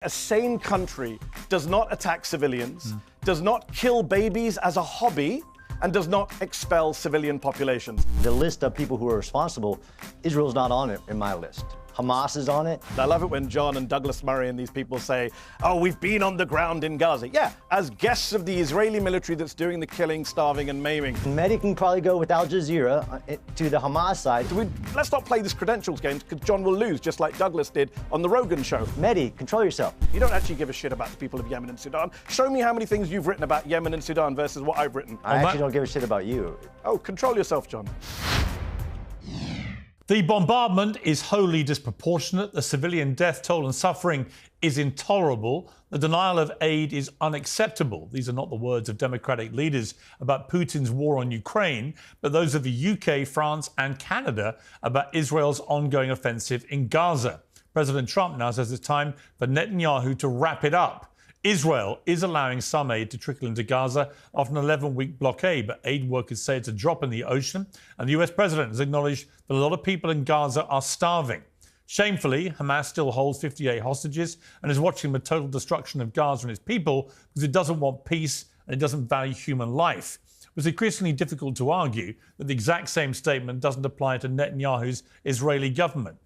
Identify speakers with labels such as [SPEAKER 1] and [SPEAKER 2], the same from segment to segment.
[SPEAKER 1] A sane country does not attack civilians, does not kill babies as a hobby, and does not expel civilian populations.
[SPEAKER 2] The list of people who are responsible, Israel's not on it in my list. Hamas is on it.
[SPEAKER 1] I love it when John and Douglas Murray and these people say, oh, we've been on the ground in Gaza. Yeah, as guests of the Israeli military that's doing the killing, starving, and maiming.
[SPEAKER 2] Mehdi can probably go with Al Jazeera to the Hamas side.
[SPEAKER 1] Let's not play this credentials game, because John will lose, just like Douglas did on the Rogan show.
[SPEAKER 2] Mehdi, control yourself.
[SPEAKER 1] You don't actually give a shit about the people of Yemen and Sudan. Show me how many things you've written about Yemen and Sudan versus what I've written.
[SPEAKER 2] I actually don't give a shit about you.
[SPEAKER 1] Oh, control yourself, John.
[SPEAKER 3] The bombardment is wholly disproportionate. The civilian death toll and suffering is intolerable. The denial of aid is unacceptable. These are not the words of democratic leaders about Putin's war on Ukraine, but those of the UK, France and Canada about Israel's ongoing offensive in Gaza. President Trump now says it's time for Netanyahu to wrap it up. Israel is allowing some aid to trickle into Gaza after an 11-week blockade, but aid workers say it's a drop in the ocean, and the US president has acknowledged that a lot of people in Gaza are starving. Shamefully, Hamas still holds 58 hostages and is watching the total destruction of Gaza and its people because it doesn't want peace and it doesn't value human life. It's increasingly difficult to argue that the exact same statement doesn't apply to Netanyahu's Israeli government.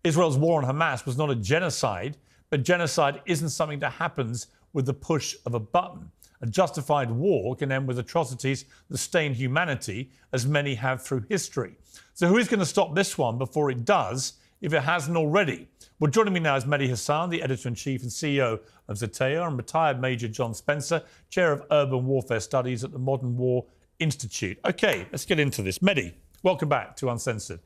[SPEAKER 3] Israel's war on Hamas was not a genocide, but genocide isn't something that happens with the push of a button. A justified war can end with atrocities that stain humanity, as many have through history. So who is going to stop this one before it does, if it hasn't already? Well, joining me now is Mehdi Hassan, the editor-in-chief and CEO of Zeteo, and retired Major John Spencer, chair of urban warfare studies at the Modern War Institute. OK, let's get into this. Mehdi, welcome back to Uncensored.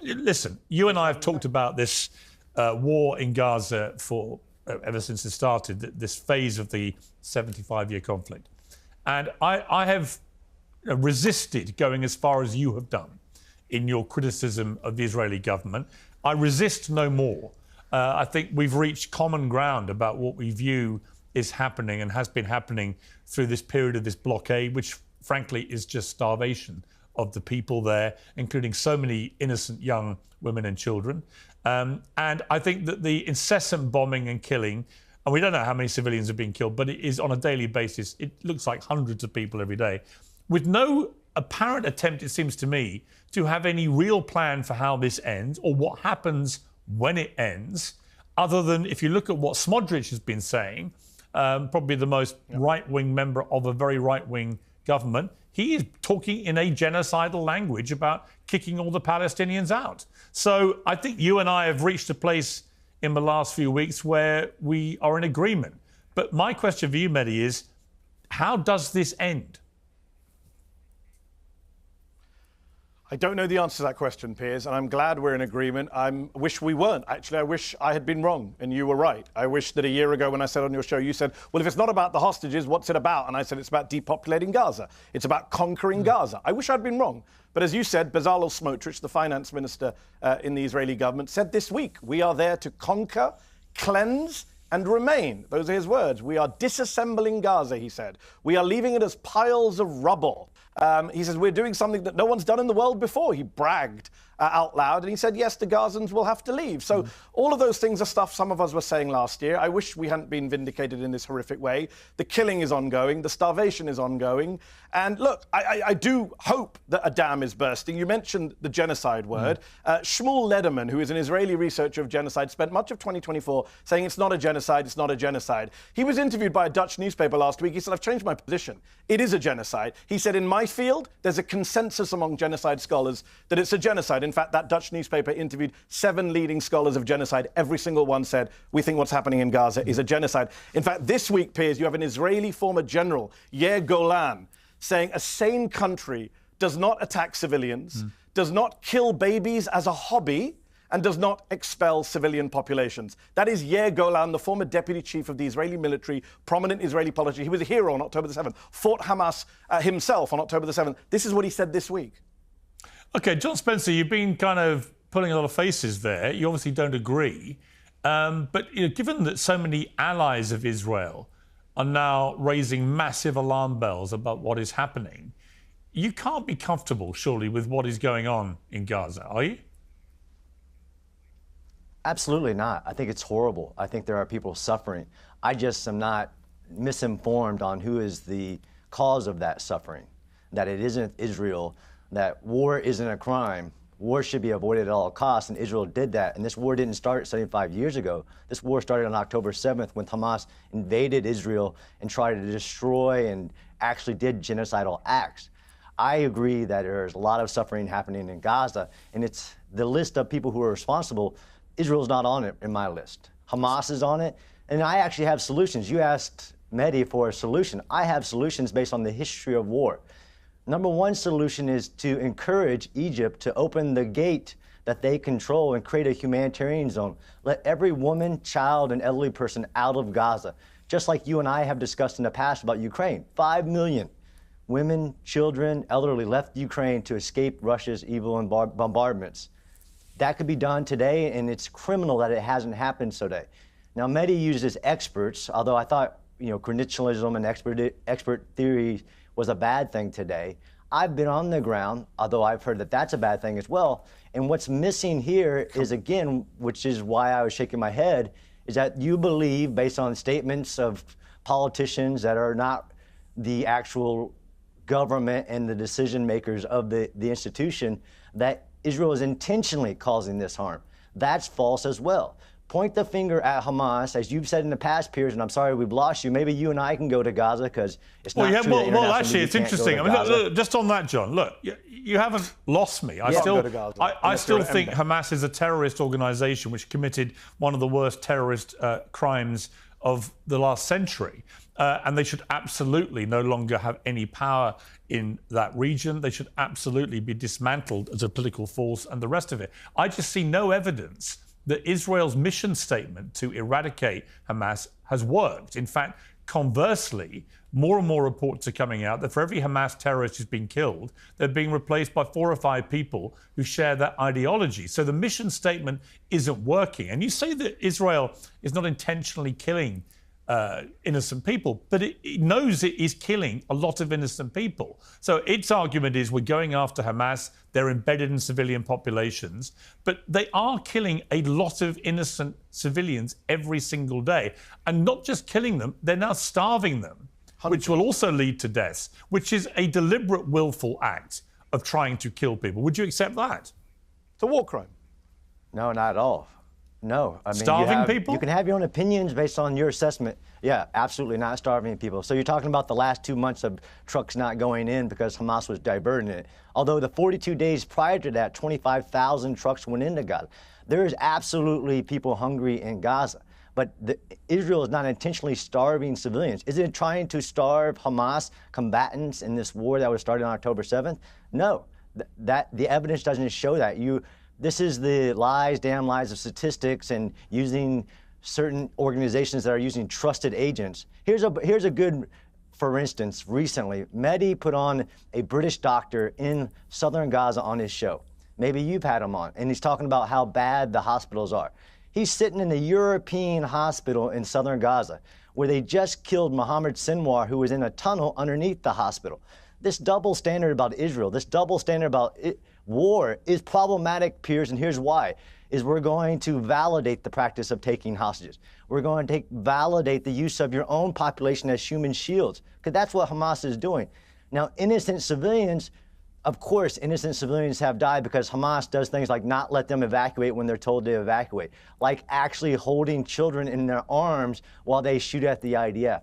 [SPEAKER 3] Listen, you and I have talked about this war in Gaza for ever since it started, this phase of the 75-year conflict. And I have resisted going as far as you have done in your criticism of the Israeli government. I resist no more. I think we've reached common ground about what we view is happening and has been happening through this period of this blockade, which frankly is just starvation of the people there, including so many innocent young women and children. And I think that the incessant bombing and killing, and we don't know how many civilians have been killed, but it is on a daily basis. It looks like hundreds of people every day, with no apparent attempt, it seems to me, to have any real plan for how this ends or what happens when it ends, other than if you look at what Smotrich has been saying, probably the most right-wing member of a very right-wing government, he is talking in a genocidal language about kicking all the Palestinians out. So I think you and I have reached a place in the last few weeks where we are in agreement. But my question for you, Mehdi, is how does this end?
[SPEAKER 1] I don't know the answer to that question, Piers, and I'm glad we're in agreement. I wish we weren't. Actually, I wish I had been wrong and you were right. I wish that a year ago when I said on your show, you said, well, if it's not about the hostages, what's it about? And I said, it's about depopulating Gaza. It's about conquering Gaza. I wish I'd been wrong. But as you said, Bezalel Smotrich, the finance minister in the Israeli government, said this week, we are there to conquer, cleanse, and remain. Those are his words. We are disassembling Gaza, he said. We are leaving it as piles of rubble. He says, we're doing something that no one's done in the world before. He bragged out loud, and he said, yes, the Gazans will have to leave. So all of those things are stuff some of us were saying last year. I wish we hadn't been vindicated in this horrific way. The killing is ongoing. The starvation is ongoing. And look, I do hope that a dam is bursting. You mentioned the genocide word. Shmuel Lederman, who is an Israeli researcher of genocide, spent much of 2024 saying it's not a genocide, it's not a genocide. He was interviewed by a Dutch newspaper last week. He said, I've changed my position. It is a genocide. He said, in my field, there's a consensus among genocide scholars that it's a genocide. In fact, that Dutch newspaper interviewed 7 leading scholars of genocide. Every single one said, we think what's happening in Gaza is a genocide. In fact, this week, Piers, you have an Israeli former general, Yair Golan, saying a sane country does not attack civilians, does not kill babies as a hobby, and does not expel civilian populations. That is Yair Golan, the former deputy chief of the Israeli military, prominent Israeli politician. He was a hero on October the 7th, fought Hamas himself on October the 7th. This is what he said this week.
[SPEAKER 3] OK, John Spencer, you've been kind of pulling a lot of faces there. You obviously don't agree. But given that so many allies of Israel are now raising massive alarm bells about what is happening, you can't be comfortable, surely, with what is going on in Gaza, are you?
[SPEAKER 2] Absolutely not. I think it's horrible. I think there are people suffering. I just am not misinformed on who is the cause of that suffering, that it isn't Israel, that war isn't a crime. War should be avoided at all costs, and Israel did that. And this war didn't start 75 years ago. This war started on October 7th when Hamas invaded Israel and tried to destroy and actually did genocidal acts. I agree that there's a lot of suffering happening in Gaza, and it's the list of people who are responsible. Israel's not on it in my list. Hamas is on it, and I actually have solutions. You asked Mehdi for a solution. I have solutions based on the history of war. Number one solution is to encourage Egypt to open the gate that they control and create a humanitarian zone. Let every woman, child, and elderly person out of Gaza, just like you and I have discussed in the past about Ukraine. 5 million women, children, elderly left Ukraine to escape Russia's evil and bombardments. That could be done today, and it's criminal that it hasn't happened today. Now, Mehdi uses experts, although I thought, credentialism and expert theory was a bad thing today. I've been on the ground, although I've heard that that's a bad thing as well. And what's missing here is, again, which is why I was shaking my head, is that you believe, based on statements of politicians that are not the actual government and the decision makers of the institution, that Israel is intentionally causing this harm. That's false as well. Point the finger at Hamas, as you've said in the past, Piers, and I'm sorry we've lost you. Maybe you and I can go to Gaza because it's not true.
[SPEAKER 3] Well, actually, it's interesting. I mean, look, just on that, John, look, you haven't lost me. I still think Hamas is a terrorist organization which committed one of the worst terrorist crimes of the last century. And they should absolutely no longer have any power in that region. They should absolutely be dismantled as a political force and the rest of it. I just see no evidence that Israel's mission statement to eradicate Hamas has worked. In fact, conversely, more and more reports are coming out that for every Hamas terrorist who's been killed, they're being replaced by 4 or 5 people who share that ideology. So the mission statement isn't working. And you say that Israel is not intentionally killing innocent people, but it knows it is killing a lot of innocent people. So its argument is we're going after Hamas, they're embedded in civilian populations, but they are killing a lot of innocent civilians every single day. And not just killing them, they're now starving them, which will also lead to deaths, which is a deliberate, willful act of trying to kill people. Would you accept that?
[SPEAKER 1] It's a war crime.
[SPEAKER 2] No, not at all. No. I mean,
[SPEAKER 3] starving people?
[SPEAKER 2] You can have your own opinions based on your assessment. Yeah, absolutely not starving people. So you're talking about the last 2 months of trucks not going in because Hamas was diverting it. Although the 42 days prior to that, 25,000 trucks went into Gaza. There is absolutely people hungry in Gaza. But Israel is not intentionally starving civilians. Is it trying to starve Hamas combatants in this war that was started on October 7th? No. The evidence doesn't show that. This is the damn lies of statistics and using certain organizations that are using trusted agents. Here's a good, for instance, recently, Mehdi put on a British doctor in southern Gaza on his show. Maybe you've had him on, and he's talking about how bad the hospitals are. He's sitting in the European hospital in southern Gaza, where they just killed Mohammed Sinwar, who was in a tunnel underneath the hospital. This double standard about Israel, this double standard about war is problematic, Piers, and here's why. We're going to validate the practice of taking hostages. We're going to validate the use of your own population as human shields, because that's what Hamas is doing. Now, innocent civilians, of course, innocent civilians have died because Hamas does things like not let them evacuate when they're told to evacuate, like actually holding children in their arms while they shoot at the IDF.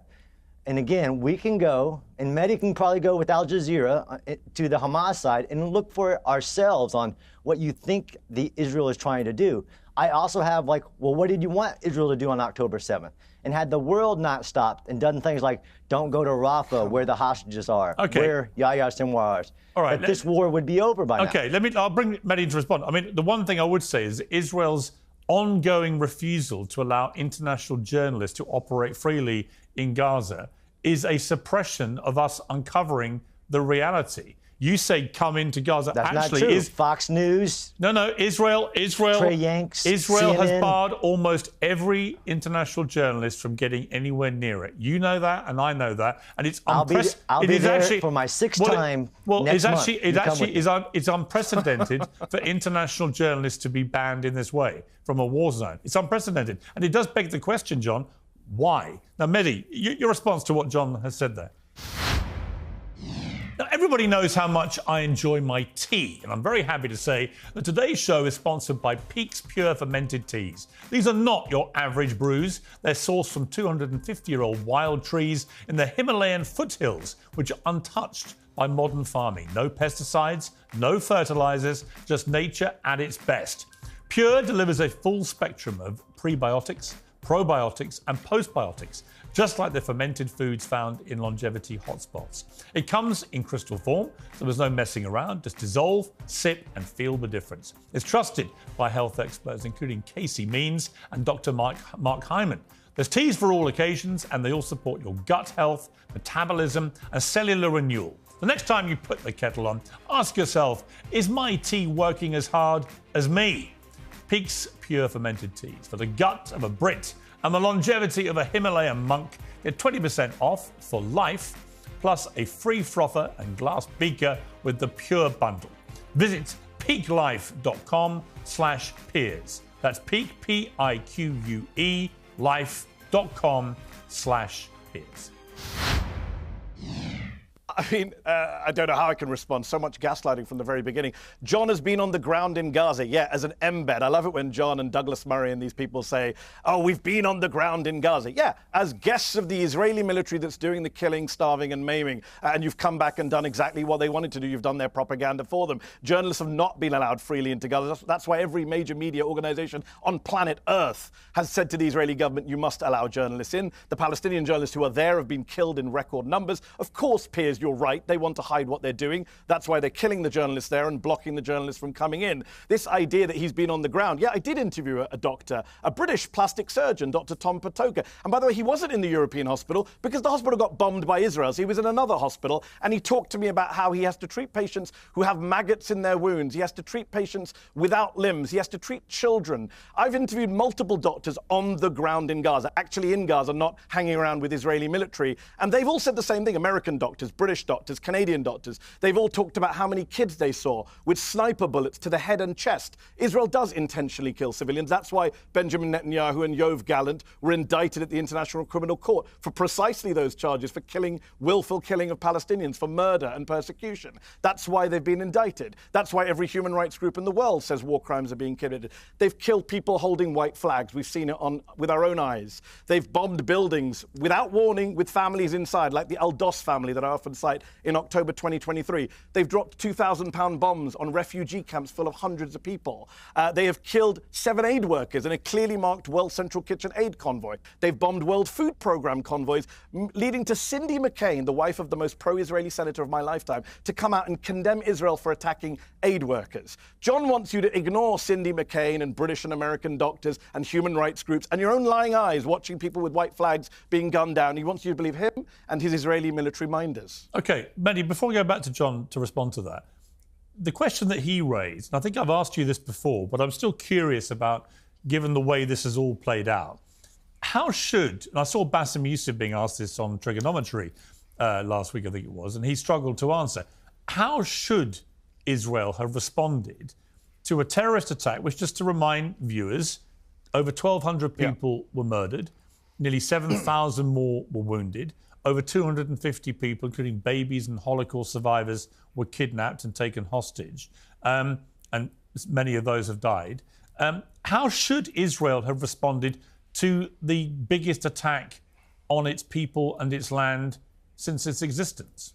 [SPEAKER 2] And again, we can go, and Mehdi can probably go with Al Jazeera to the Hamas side and look for ourselves on what you think Israel is trying to do. I also have what did you want Israel to do on October 7th? And had the world not stopped and done things like don't go to Rafah where the hostages are, where Yahya Sinwar is, all right, this war would be over by now.
[SPEAKER 3] Okay, I'll bring Mehdi to respond. I mean, the one thing I would say is Israel's ongoing refusal to allow international journalists to operate freely in Gaza is a suppression of us uncovering the reality. You say come into Gaza.
[SPEAKER 2] That's
[SPEAKER 3] Actually,
[SPEAKER 2] not true. Fox News.
[SPEAKER 3] No. Israel
[SPEAKER 2] Trey Yanks,
[SPEAKER 3] Israel has
[SPEAKER 2] CNN.
[SPEAKER 3] barred almost every international journalist from getting anywhere near it. You know that, and I know that, and it's
[SPEAKER 2] I'll be there
[SPEAKER 3] actually
[SPEAKER 2] for my sixth time next month.
[SPEAKER 3] It's unprecedented for international journalists to be banned in this way from a war zone. It's unprecedented, and it does beg the question, John, why? Now, Mehdi, your response to what John has said there. Now, everybody knows how much I enjoy my tea, and I'm very happy to say that today's show is sponsored by Peak's Pure Fermented Teas. These are not your average brews. They're sourced from 250-year-old wild trees in the Himalayan foothills, which are untouched by modern farming. No pesticides, no fertilizers, just nature at its best. Pure delivers a full spectrum of prebiotics, probiotics, and postbiotics, just like the fermented foods found in longevity hotspots. It comes in crystal form, so there's no messing around. Just dissolve, sip, and feel the difference. It's trusted by health experts, including Casey Means and Dr. Mark Hyman. There's teas for all occasions, and they all support your gut health, metabolism, and cellular renewal. The next time you put the kettle on, ask yourself, is my tea working as hard as me? Peak's Pure Fermented Teas for the gut of a Brit and the longevity of a Himalayan monk. Get 20% off for life, plus a free frother and glass beaker with the Pure Bundle. Visit peaklife.com/peers. That's peak, P-I-Q-U-E, life.com/peers.
[SPEAKER 1] I mean, I don't know how I can respond. So much gaslighting from the very beginning. John has been on the ground in Gaza, yeah, as an embed. I love it when John and Douglas Murray and these people say, oh, we've been on the ground in Gaza. Yeah, as guests of the Israeli military that's doing the killing, starving and maiming. And you've come back and done exactly what they wanted to do. You've done their propaganda for them. Journalists have not been allowed freely into Gaza. That's why every major media organization on planet Earth has said to the Israeli government, you must allow journalists in. The Palestinian journalists who are there have been killed in record numbers. Of course, Piers, you're right. They want to hide what they're doing. That's why they're killing the journalists there and blocking the journalists from coming in. This idea that he's been on the ground. Yeah, I did interview a doctor, a British plastic surgeon, Dr. Tom Patoka. And by the way, he wasn't in the European hospital because the hospital got bombed by Israel. So he was in another hospital, and he talked to me about how he has to treat patients who have maggots in their wounds. He has to treat patients without limbs. He has to treat children. I've interviewed multiple doctors on the ground in Gaza, actually in Gaza, not hanging around with Israeli military. And they've all said the same thing. American doctors, British doctors, Canadian doctors. They've all talked about how many kids they saw with sniper bullets to the head and chest. Israel does intentionally kill civilians. That's why Benjamin Netanyahu and Yoav Gallant were indicted at the International Criminal Court for precisely those charges, for killing, willful killing of Palestinians, for murder and persecution. That's why they've been indicted. That's why every human rights group in the world says war crimes are being committed. They've killed people holding white flags. We've seen it with our own eyes. They've bombed buildings without warning with families inside, like the Al-Dos family that I often cite in October 2023. They've dropped 2,000-pound bombs on refugee camps full of hundreds of people. They have killed 7 aid workers in a clearly marked World Central Kitchen aid convoy. They've bombed World Food Programme convoys, leading to Cindy McCain, the wife of the most pro-Israeli senator of my lifetime, to come out and condemn Israel for attacking aid workers. John wants you to ignore Cindy McCain and British and American doctors and human rights groups and your own lying eyes watching people with white flags being gunned down. He wants you to believe him and his Israeli military minders.
[SPEAKER 3] OK, Mehdi, before we go back to John to respond to that, the question that he raised, and I think I've asked you this before, but I'm still curious about, given the way this has all played out, how should, and I saw Bassem Youssef being asked this on trigonometry last week, I think it was, and he struggled to answer. How should Israel have responded to a terrorist attack, which, just to remind viewers, over 1,200 people were murdered, nearly 7,000 more were wounded, over 250 people, including babies and Holocaust survivors, were kidnapped and taken hostage, and many of those have died. How should Israel have responded to the biggest attack on its people and its land since its existence?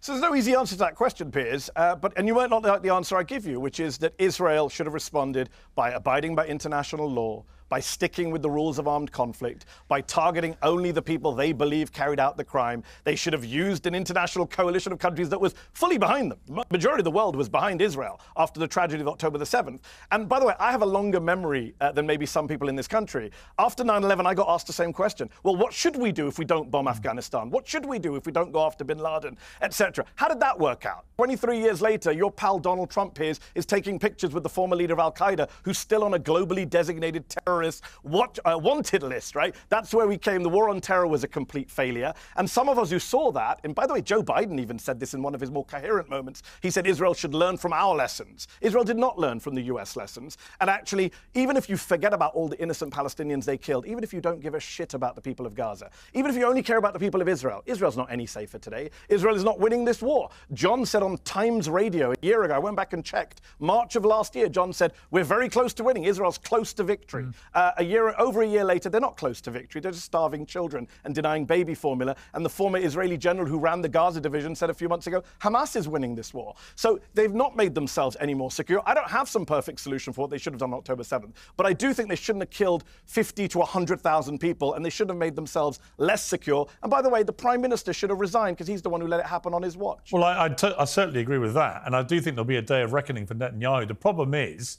[SPEAKER 1] So there's no easy answer to that question, Piers, and you might not like the answer I give you, which is that Israel should have responded by abiding by international law, by sticking with the rules of armed conflict, by targeting only the people they believe carried out the crime. They should have used an international coalition of countries that was fully behind them. The majority of the world was behind Israel after the tragedy of October the 7th. And by the way, I have a longer memory than maybe some people in this country. After 9/11, I got asked the same question. Well, what should we do if we don't bomb Afghanistan? What should we do if we don't go after bin Laden, etc.? How did that work out? 23 years later, your pal Donald Trump, Piers, is taking pictures with the former leader of Al-Qaeda, who's still on a globally designated terrorist wanted list, right? That's where we came. The war on terror was a complete failure. And some of us who saw that, and by the way, Joe Biden even said this in one of his more coherent moments, he said Israel should learn from our lessons. Israel did not learn from the US lessons. And actually, even if you forget about all the innocent Palestinians they killed, even if you don't give a shit about the people of Gaza, even if you only care about the people of Israel, Israel's not any safer today. Israel is not winning this war. John said on Times Radio a year ago, I went back and checked, March of last year, John said, we're very close to winning. Israel's close to victory. Over a year later, they're not close to victory. They're just starving children and denying baby formula. And the former Israeli general who ran the Gaza division said a few months ago, Hamas is winning this war. So they've not made themselves any more secure. I don't have some perfect solution for what they should have done on October 7th, but I do think they shouldn't have killed 50 to 100,000 people, and they should have made themselves less secure. And by the way, the Prime Minister should have resigned because he's the one who let it happen on his watch.
[SPEAKER 3] Well, I certainly agree with that. And I do think there'll be a day of reckoning for Netanyahu. The problem is,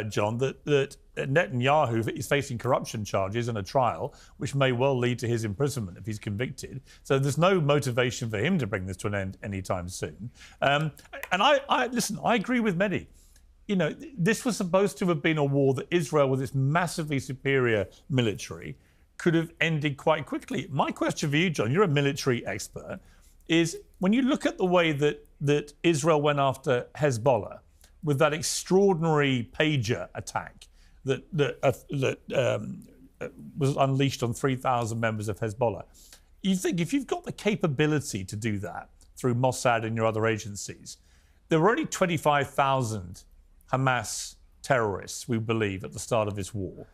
[SPEAKER 3] John, that Netanyahu is facing corruption charges in a trial, which may well lead to his imprisonment if he's convicted. So there's no motivation for him to bring this to an end anytime soon. And listen, I agree with Mehdi. You know, this was supposed to have been a war that Israel, with its massively superior military, could have ended quite quickly. My question for you, John, you're a military expert, is when you look at the way that Israel went after Hezbollah with that extraordinary pager attack that was unleashed on 3,000 members of Hezbollah, you think if you've got the capability to do that through Mossad and your other agencies, there were only 25,000 Hamas terrorists, we believe, at the start of this war.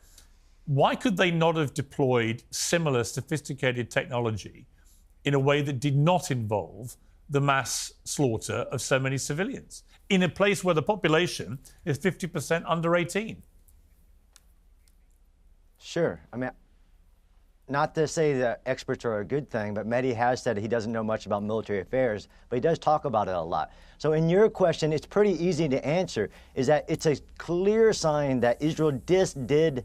[SPEAKER 3] Why could they not have deployed similar sophisticated technology in a way that did not involve the mass slaughter of so many civilians in a place where the population is 50% under 18?
[SPEAKER 2] Sure. I mean, not to say that experts are a good thing, but Mehdi has said he doesn't know much about military affairs, but he does talk about it a lot. So in your question, it's pretty easy to answer, is that it's a clear sign that Israel did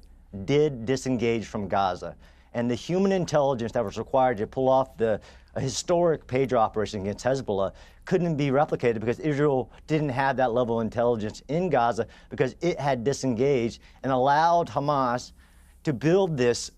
[SPEAKER 2] disengage from Gaza. And the human intelligence that was required to pull off a historic pager operation against Hezbollah couldn't be replicated because Israel didn't have that level of intelligence in Gaza because it had disengaged and allowed Hamas to build this,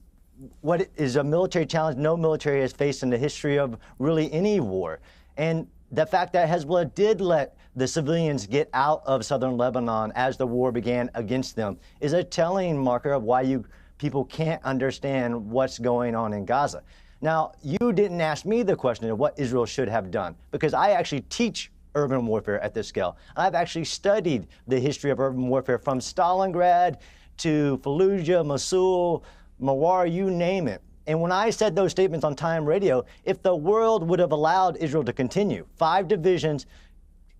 [SPEAKER 2] what is a military challenge no military has faced in the history of really any war. And the fact that Hezbollah did let the civilians get out of southern Lebanon as the war began against them is a telling marker of why people can't understand what's going on in Gaza. Now, you didn't ask me the question of what Israel should have done, because I actually teach urban warfare at this scale. I've actually studied the history of urban warfare from Stalingrad to Fallujah, Mosul, Mawar, you name it. And when I said those statements on Time Radio, if the world would have allowed Israel to continue, 5 divisions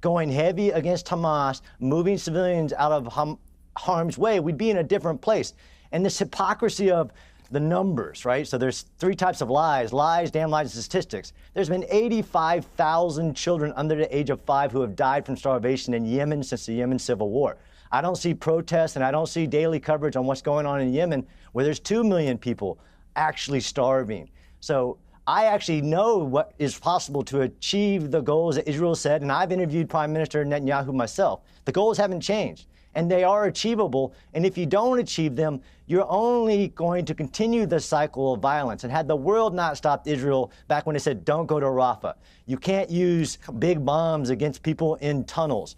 [SPEAKER 2] going heavy against Hamas, moving civilians out of harm's way, we'd be in a different place. And this hypocrisy of the numbers, right? So there's 3 types of lies, damn lies, and statistics. There's been 85,000 children under the age of 5 who have died from starvation in Yemen since the Yemen civil war. I don't see protests and I don't see daily coverage on what's going on in Yemen where there's 2 million people actually starving. So I actually know what is possible to achieve the goals that Israel set, and I've interviewed Prime Minister Netanyahu myself. The goals haven't changed, and they are achievable, and if you don't achieve them, you're only going to continue the cycle of violence. And had the world not stopped Israel back when they said, don't go to Rafah, you can't use big bombs against people in tunnels.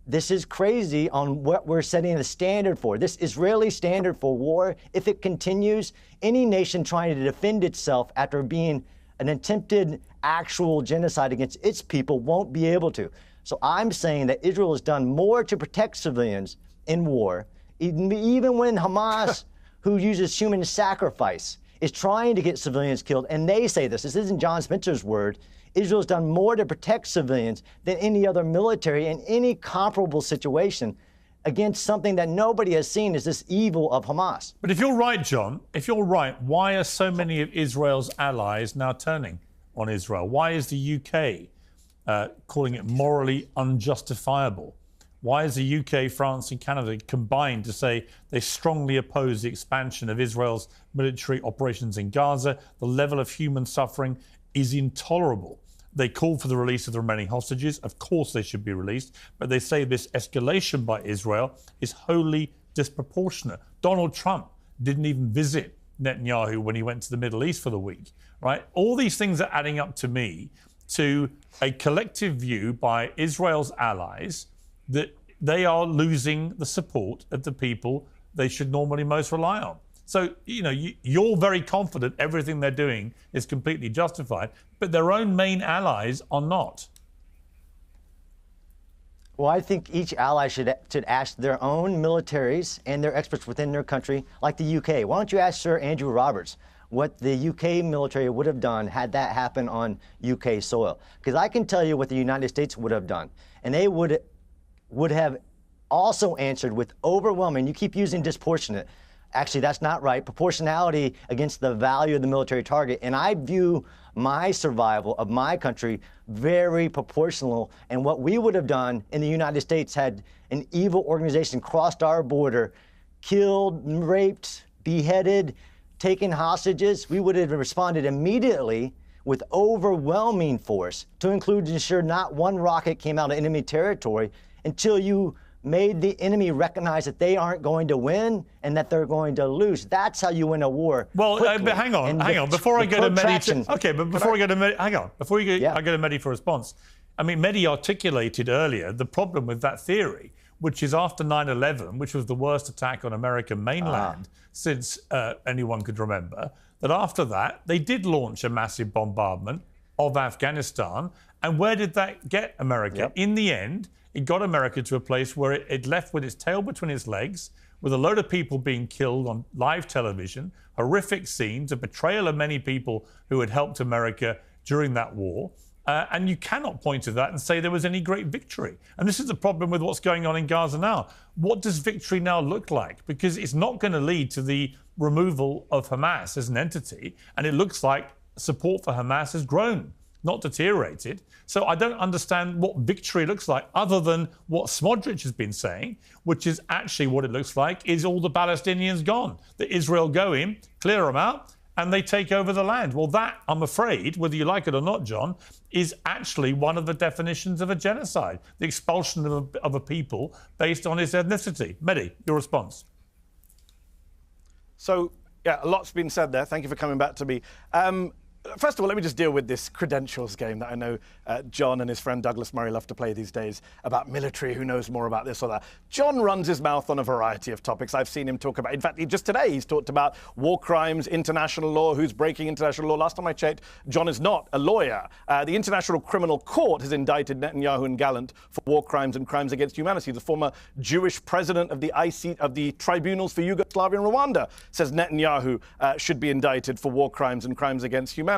[SPEAKER 2] This is crazy on what we're setting the standard for. This Israeli standard for war, if it continues, any nation trying to defend itself after being an attempted actual genocide against its people won't be able to. So I'm saying that Israel has done more to protect civilians in war, even when Hamas, who uses human sacrifice, is trying to get civilians killed. And they say this isn't John Spencer's word. Israel's done more to protect civilians than any other military in any comparable situation. against something that nobody has seen is this evil of Hamas.
[SPEAKER 3] But if you're right, John, if you're right, why are so many of Israel's allies now turning on Israel? Why is the UK calling it morally unjustifiable? Why is the UK, France and Canada combined to say they strongly oppose the expansion of Israel's military operations in Gaza? The level of human suffering is intolerable. They call for the release of the remaining hostages. Of course they should be released, but they say this escalation by Israel is wholly disproportionate. Donald Trump didn't even visit Netanyahu when he went to the Middle East for the week, right? All these things are adding up to me to a collective view by Israel's allies that they are losing the support of the people they should normally most rely on. So, you're very confident everything they're doing is completely justified, but their own main allies are not.
[SPEAKER 2] Well, I think each ally should ask their own militaries and their experts within their country, like the UK. Why don't you ask Sir Andrew Roberts what the UK military would have done had that happened on UK soil? Because I can tell you what the United States would have done, and they would have also answered with overwhelming. You keep using disproportionate. Actually, that's not right. Proportionality against the value of the military target. And I view my survival of my country very proportional. And what we would have done in the United States had an evil organization crossed our border, killed, raped, beheaded, taken hostages, we would have responded immediately with overwhelming force to ensure not one rocket came out of enemy territory until you made the enemy recognize that they aren't going to win and that they're going to lose. That's how you win a war.
[SPEAKER 3] Well, but hang on. Before I go to Mehdi, before I go to Mehdi, I go to Mehdi for a response. I mean, Mehdi articulated earlier the problem with that theory, which is after 9/11, which was the worst attack on American mainland since anyone could remember, that after that, they did launch a massive bombardment of Afghanistan. And where did that get America?
[SPEAKER 2] Yep.
[SPEAKER 3] In the end, it got America to a place where it left with its tail between its legs, with a load of people being killed on live television, horrific scenes, a betrayal of many people who had helped America during that war. And you cannot point to that and say there was any great victory. And this is the problem with what's going on in Gaza now. What does victory now look like? Because it's not going to lead to the removal of Hamas as an entity. And it looks like support for Hamas has grown, not deteriorated. So I don't understand what victory looks like other than what Smodrich has been saying, which is actually what it looks like is all the Palestinians gone. That Israel go in, clear them out, and they take over the land. Well, that, I'm afraid, whether you like it or not, John, is actually one of the definitions of a genocide, the expulsion of a people based on its ethnicity. Mehdi, your response.
[SPEAKER 1] So, yeah, a lot's been said there. Thank you for coming back to me. First of all, let me just deal with this credentials game that I know John and his friend Douglas Murray love to play these days about military, who knows more about this or that. John runs his mouth on a variety of topics. I've seen him talk about, in fact, just today he's talked about war crimes, international law, who's breaking international law. Last time I checked, John is not a lawyer. The International Criminal Court has indicted Netanyahu and Gallant for war crimes and crimes against humanity. The former Jewish president of the tribunals for Yugoslavia and Rwanda says Netanyahu should be indicted for war crimes and crimes against humanity.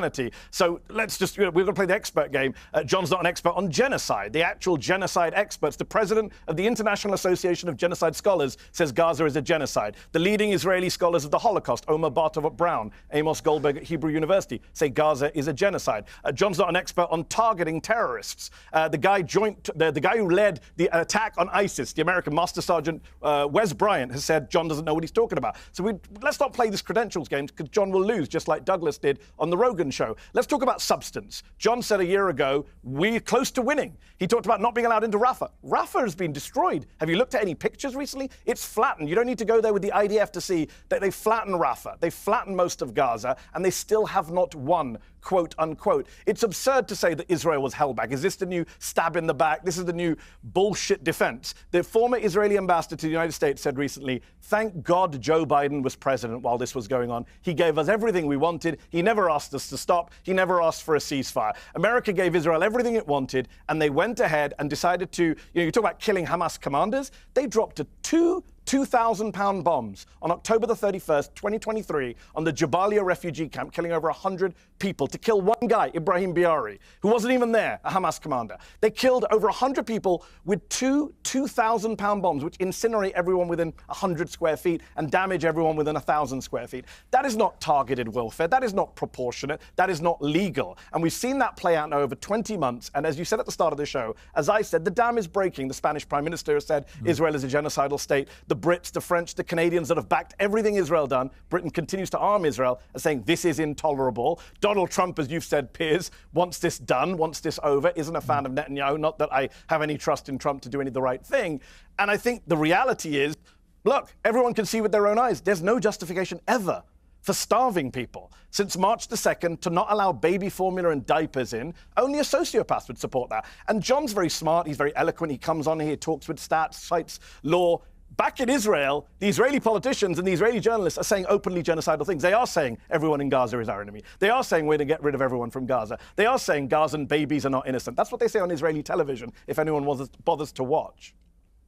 [SPEAKER 1] So let's just, we're going to play the expert game. John's not an expert on genocide. The actual genocide experts, the president of the International Association of Genocide Scholars says Gaza is a genocide. The leading Israeli scholars of the Holocaust, Omer Bartov-Brown, Amos Goldberg at Hebrew University, say Gaza is a genocide. John's not an expert on targeting terrorists. The guy who led the attack on ISIS, the American Master Sergeant Wes Bryant, has said John doesn't know what he's talking about. So let's not play this credentials game, because John will lose, just like Douglas did on the Rogan show. Let's talk about substance. John said a year ago, we're close to winning. He talked about not being allowed into Rafah. Rafah has been destroyed. Have you looked at any pictures recently? It's flattened. You don't need to go there with the IDF to see that they flattened Rafah. They flattened most of Gaza, and they still have not won, quote unquote. It's absurd to say that Israel was held back. Is this the new stab in the back? This is the new bullshit defense. The former Israeli ambassador to the United States said recently, thank God Joe Biden was president while this was going on. He gave us everything we wanted. He never asked us to stop. He never asked for a ceasefire. America gave Israel everything it wanted, and they went ahead and decided to, you talk about killing Hamas commanders. They dropped a 2 2,000-pound bombs on October the 31st, 2023, on the Jabalia refugee camp, killing over 100 people, to kill one guy, Ibrahim Biari, who wasn't even there, a Hamas commander. They killed over 100 people with two 2,000-pound bombs, which incinerate everyone within 100 square feet and damage everyone within 1,000 square feet. That is not targeted warfare. That is not proportionate. That is not legal. And we've seen that play out now over 20 months. And as you said at the start of the show, as I said, the dam is breaking. The Spanish Prime Minister has said Israel is a genocidal state. The Brits, the French, the Canadians that have backed everything Israel done, Britain continues to arm Israel, are saying this is intolerable. Donald Trump, as you've said, Piers, wants this done, wants this over, isn't a fan of Netanyahu. Not that I have any trust in Trump to do any of the right thing. And I think the reality is, look, everyone can see with their own eyes, there's no justification ever for starving people. Since March the 2nd, to not allow baby formula and diapers in, only a sociopath would support that. And John's very smart, he's very eloquent, he comes on here, talks with stats, cites law. Back in Israel, the Israeli politicians and the Israeli journalists are saying openly genocidal things. They are saying everyone in Gaza is our enemy. They are saying we're to get rid of everyone from Gaza. They are saying Gazan babies are not innocent. That's what they say on Israeli television, if anyone bothers to watch.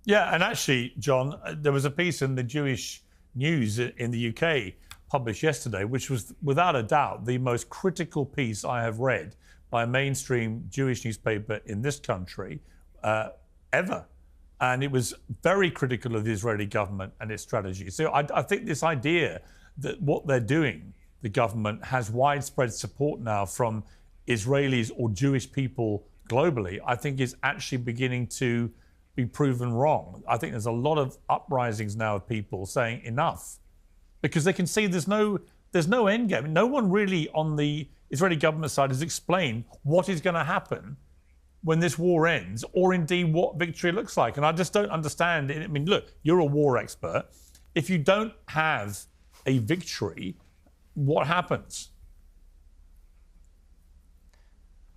[SPEAKER 3] Yeah, and actually, John, there was a piece in the Jewish News in the UK published yesterday, which was without a doubt the most critical piece I have read by a mainstream Jewish newspaper in this country ever. And it was very critical of the Israeli government and its strategy. So I think this idea that what they're doing, the government, has widespread support now from Israelis or Jewish people globally, I think is actually beginning to be proven wrong. I think there's a lot of uprisings now of people saying enough, because they can see there's no end game. No one really on the Israeli government side has explained what is going to happen when this war ends, or indeed what victory looks like. And I just don't understand. I mean, look, you're a war expert. If you don't have a victory, what happens?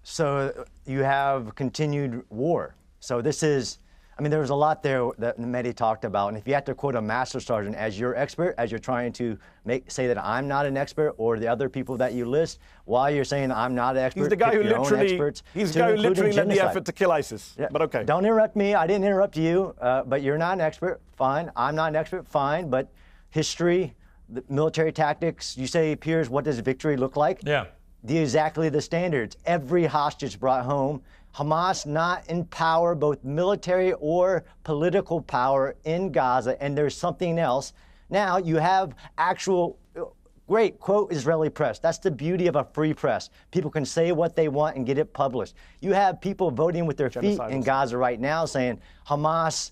[SPEAKER 2] So you have continued war. So this is, I mean, there was a lot there that Mehdi talked about. And if you have to quote a master sergeant as your expert, as you're trying to say that I'm not an expert, or the other people that you list, while you're saying I'm not an expert,
[SPEAKER 1] he's the guy who literally, led the effort to kill ISIS.
[SPEAKER 2] Yeah.
[SPEAKER 1] But okay.
[SPEAKER 2] Don't interrupt me. I didn't interrupt you. But you're not an expert. Fine. I'm not an expert. Fine. But history, the military tactics, you say, Piers, what does victory look like?
[SPEAKER 3] Yeah.
[SPEAKER 2] Exactly the standards. Every hostage brought home. Hamas not in power, both military or political power in Gaza, and there's something else. Now you have actual, great, quote, Israeli press. That's the beauty of a free press. People can say what they want and get it published. You have people voting with their feet in Gaza right now saying, Hamas,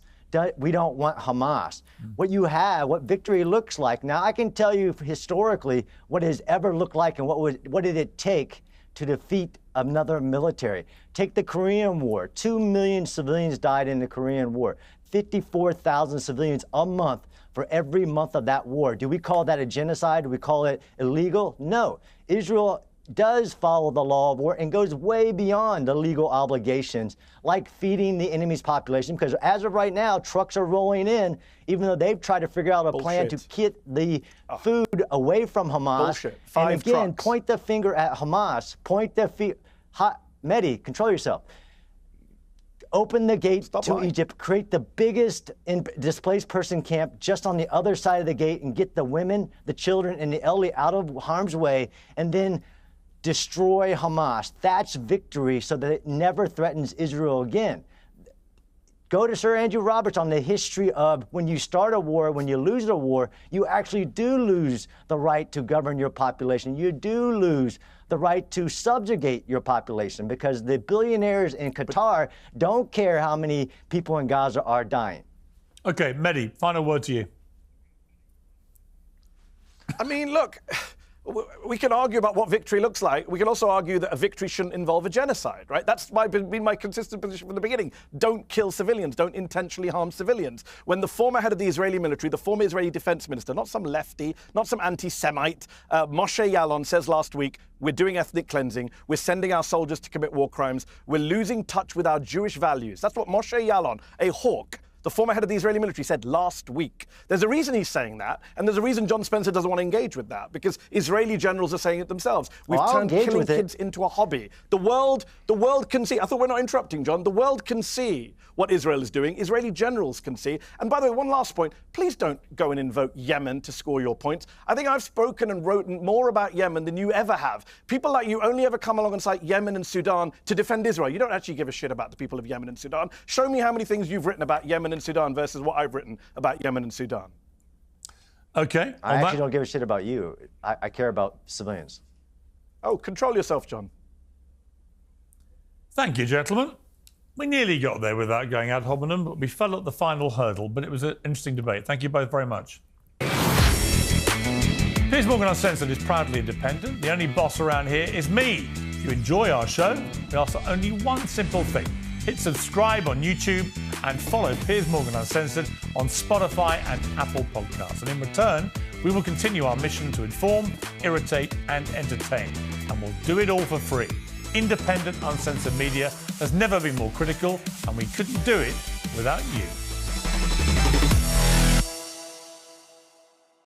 [SPEAKER 2] we don't want Hamas. What you have, what victory looks like. Now, I can tell you historically what it has ever looked like and what did it take to defeat another military. Take the Korean War. 2 million civilians died in the Korean War. 54,000 civilians a month for every month of that war. Do we call that a genocide? Do we call it illegal? No. Israel does follow the law of war and goes way beyond the legal obligations, like feeding the enemy's population, because as of right now, trucks are rolling in, even though they've tried to figure out a plan to get the food away from Hamas. And again, point the finger at Hamas. Point the finger. Mehdi, control yourself. Open the gate to Egypt, create the biggest displaced person camp just on the other side of the gate, and get the women, the children, and the elderly out of harm's way, and then destroy Hamas. That's victory, so that it never threatens Israel again. Go to Sir Andrew Roberts on the history of when you start a war, when you lose a war, you actually do lose the right to govern your population. You do lose the right to subjugate your population, because the billionaires in Qatar don't care how many people in Gaza are dying.
[SPEAKER 3] Okay, Mehdi, final word to you.
[SPEAKER 1] I mean, look, we can argue about what victory looks like. We can also argue that a victory shouldn't involve a genocide, right? That's been my consistent position from the beginning. Don't kill civilians. Don't intentionally harm civilians. When the former head of the Israeli military, the former Israeli defense minister, not some lefty, not some anti-Semite, Moshe Yaalon says last week, we're doing ethnic cleansing. We're sending our soldiers to commit war crimes. We're losing touch with our Jewish values. That's what Moshe Yaalon, a hawk, the former head of the Israeli military, said last week. There's a reason he's saying that, and there's a reason John Spencer doesn't want to engage with that, because Israeli generals are saying it themselves. We've turned killing kids into a hobby. The world can see. I thought we're not interrupting, John. The world can see what Israel is doing. Israeli generals can see. And by the way, one last point. Please don't go and invoke Yemen to score your points. I think I've spoken and written more about Yemen than you ever have. People like you only ever come along and cite Yemen and Sudan to defend Israel. You don't actually give a shit about the people of Yemen and Sudan. Show me how many things you've written about Yemen and Sudan versus what I've written about Yemen and Sudan.
[SPEAKER 3] Okay.
[SPEAKER 2] I actually don't give a shit about you. I care about civilians.
[SPEAKER 1] Oh, control yourself, John.
[SPEAKER 3] Thank you, gentlemen. We nearly got there without going ad hominem, but we fell at the final hurdle. But it was an interesting debate. Thank you both very much. Piers Morgan Uncensored is proudly independent. The only boss around here is me. If you enjoy our show, we ask for only one simple thing. Hit subscribe on YouTube and follow Piers Morgan Uncensored on Spotify and Apple Podcasts. And in return, we will continue our mission to inform, irritate and entertain. And we'll do it all for free. Independent, uncensored media has never been more critical, and we couldn't do it without you.